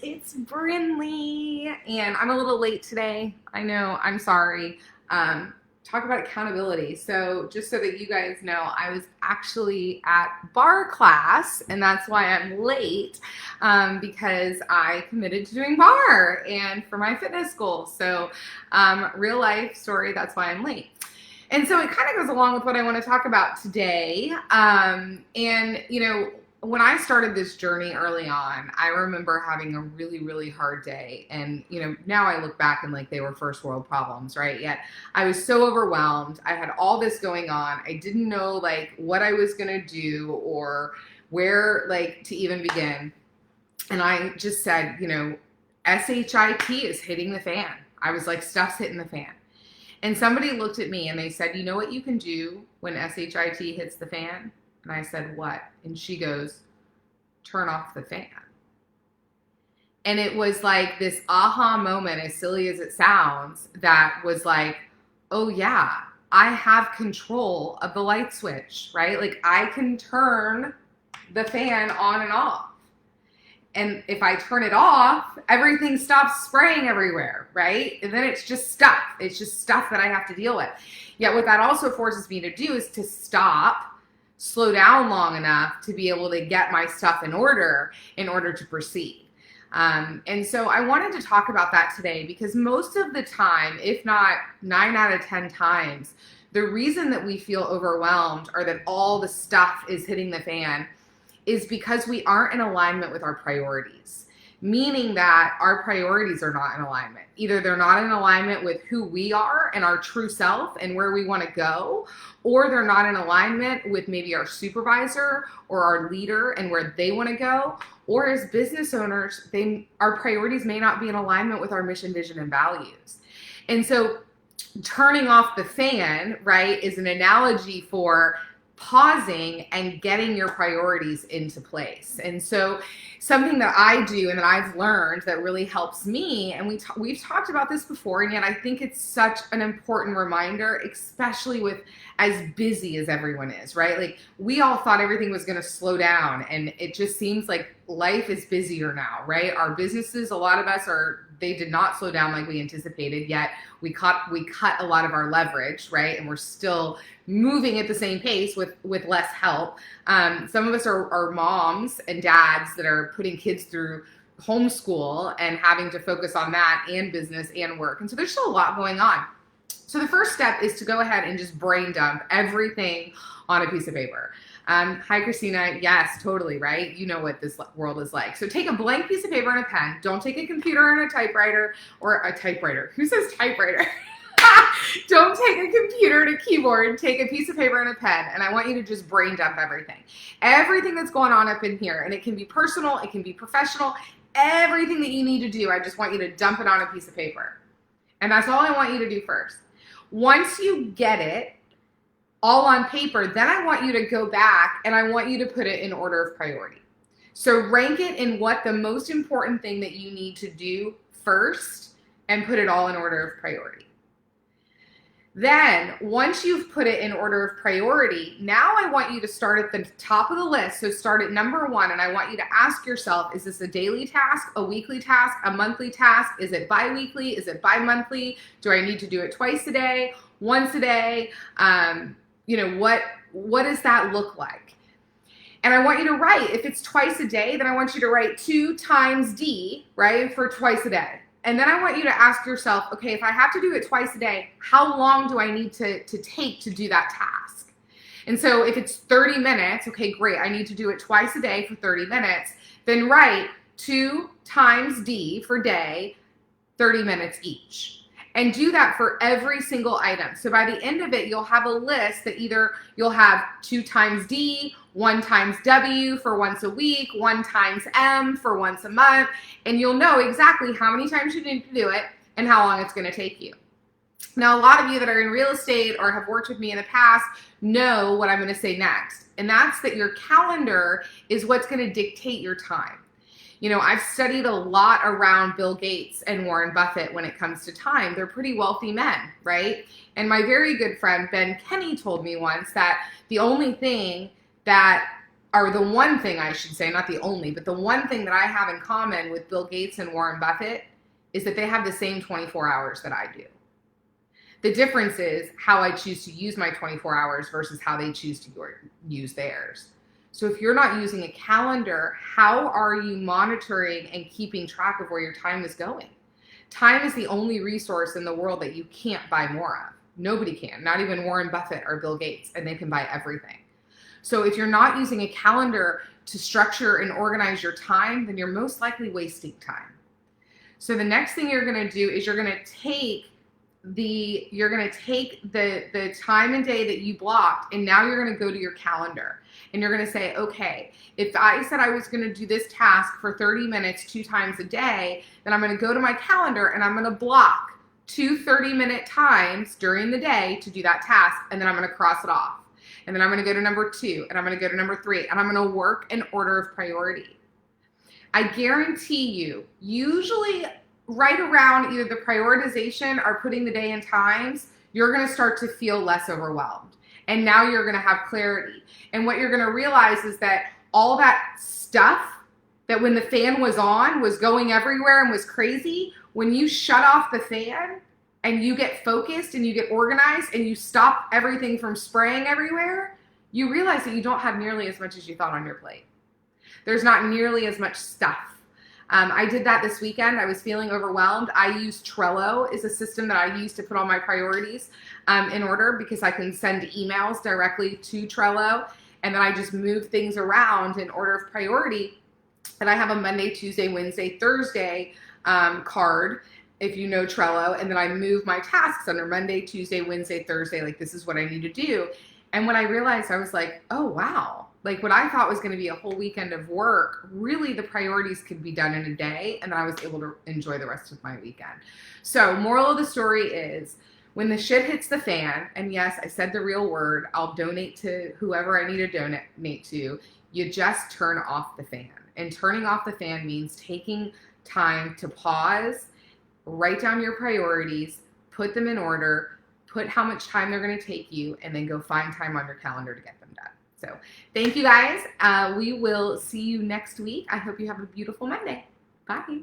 it's Brindley, and I'm a little late today. I know, I'm sorry. Talk about accountability. So, just so that you guys know, I was actually at bar class, and that's why I'm late because I committed to doing bar and for my fitness goals. So, real life story, that's why I'm late. And so it kind of goes along with what I want to talk about today. When I started this journey early on, I remember having a really, really hard day. And, now I look back and like they were first world problems, right? Yet I was so overwhelmed. I had all this going on. I didn't know like what I was going to do or where like to even begin. And I just said, SHIT is hitting the fan. I was like, stuff's hitting the fan. And somebody looked at me and they said, you know what you can do when SHIT hits the fan? And I said, what? And she goes, turn off the fan. And it was like this aha moment, as silly as it sounds, that was like, oh yeah, I have control of the light switch, right? Like I can turn the fan on and off. And if I turn it off, everything stops spraying everywhere, right? And then it's just stuff. It's just stuff that I have to deal with. Yet what that also forces me to do is to stop, slow down long enough to be able to get my stuff in order to proceed. And so I wanted to talk about that today because most of the time, if not 9 out of 10 times, the reason that we feel overwhelmed or that all the stuff is hitting the fan is because we aren't in alignment with our priorities, meaning that our priorities are not in alignment. Either they're not in alignment with who we are and our true self and where we want to go, or they're not in alignment with maybe our supervisor or our leader and where they want to go, or as business owners, our priorities may not be in alignment with our mission, vision, and values. And so turning off the fan, right, is an analogy for pausing and getting your priorities into place. And so something that I do and that I've learned that really helps me, and we've talked about this before, and yet I think it's such an important reminder, especially with as busy as everyone is, right? Like we all thought everything was going to slow down, and it just seems like life is busier now, right? Our businesses, a lot of us they did not slow down like we anticipated, yet we cut a lot of our leverage, right? And we're still moving at the same pace with less help. Some of us are moms and dads that are putting kids through homeschool and having to focus on that and business and work. And so there's still a lot going on. So the first step is to go ahead and just brain dump everything on a piece of paper. Hi, Christina. Yes, totally, right? You know what this world is like. So take a blank piece of paper and a pen. Don't take a computer and a typewriter or a typewriter. Who says typewriter? Don't take a computer and a keyboard. Take a piece of paper and a pen. And I want you to just brain dump everything. Everything that's going on up in here. And it can be personal. It can be professional. Everything that you need to do, I just want you to dump it on a piece of paper. And that's all I want you to do first. Once you get it all on paper, then I want you to go back and I want you to put it in order of priority. So rank it in what the most important thing that you need to do first and put it all in order of priority. Then, once you've put it in order of priority, now I want you to start at the top of the list. So start at number 1, and I want you to ask yourself, is this a daily task, a weekly task, a monthly task? Is it bi-weekly? Is it bi-monthly? Do I need to do it twice a day, once a day? What does that look like? And I want you to write, if it's twice a day, then I want you to write 2 times D, right, for twice a day. And then I want you to ask yourself, okay, if I have to do it twice a day, how long do I need to take to do that task? And so if it's 30 minutes, okay, great, I need to do it twice a day for 30 minutes, then write 2 times D for day, 30 minutes each. And do that for every single item. So by the end of it, you'll have a list that either you'll have 2 times D, 1 times W for once a week, 1 times M for once a month, and you'll know exactly how many times you need to do it and how long it's going to take you. Now, a lot of you that are in real estate or have worked with me in the past know what I'm going to say next, and that's that your calendar is what's going to dictate your time. I've studied a lot around Bill Gates and Warren Buffett when it comes to time. They're pretty wealthy men, right? And my very good friend Ben Kenny told me once that the only thing that are the one thing, I should say, not the only, but the one thing that I have in common with Bill Gates and Warren Buffett is that they have the same 24 hours that I do. The difference is how I choose to use my 24 hours versus how they choose to use theirs. So if you're not using a calendar, how are you monitoring and keeping track of where your time is going? Time is the only resource in the world that you can't buy more of. Nobody can, not even Warren Buffett or Bill Gates, and they can buy everything. So if you're not using a calendar to structure and organize your time, then you're most likely wasting time. So the next thing you're going to do is you're going to take the time and day that you blocked, and now you're going to go to your calendar and you're going to say, okay, if I said I was going to do this task for 30 minutes 2 times a day, then I'm going to go to my calendar and I'm going to block 2 30-minute times during the day to do that task, and then I'm going to cross it off. And then I'm going to go to number 2, and I'm going to go to number 3, and I'm going to work in order of priority. I guarantee you, usually right around either the prioritization or putting the day in times, you're going to start to feel less overwhelmed. And now you're going to have clarity. And what you're going to realize is that all that stuff that when the fan was on was going everywhere and was crazy, when you shut off the fan and you get focused and you get organized and you stop everything from spraying everywhere, you realize that you don't have nearly as much as you thought on your plate. There's not nearly as much stuff. I did that this weekend. I was feeling overwhelmed. I use Trello as a system that I use to put all my priorities in order, because I can send emails directly to Trello, and then I just move things around in order of priority. And I have a Monday, Tuesday, Wednesday, Thursday card, if you know Trello, and then I move my tasks under Monday, Tuesday, Wednesday, Thursday, like this is what I need to do. And when I realized, I was like, oh, wow. Like what I thought was going to be a whole weekend of work, really the priorities could be done in a day, and then I was able to enjoy the rest of my weekend. So moral of the story is, when the shit hits the fan, and yes, I said the real word, I'll donate to whoever I need to donate to, you just turn off the fan. And turning off the fan means taking time to pause, write down your priorities, put them in order, put how much time they're going to take you, and then go find time on your calendar to get them done. So thank you guys. We will see you next week. I hope you have a beautiful Monday. Bye.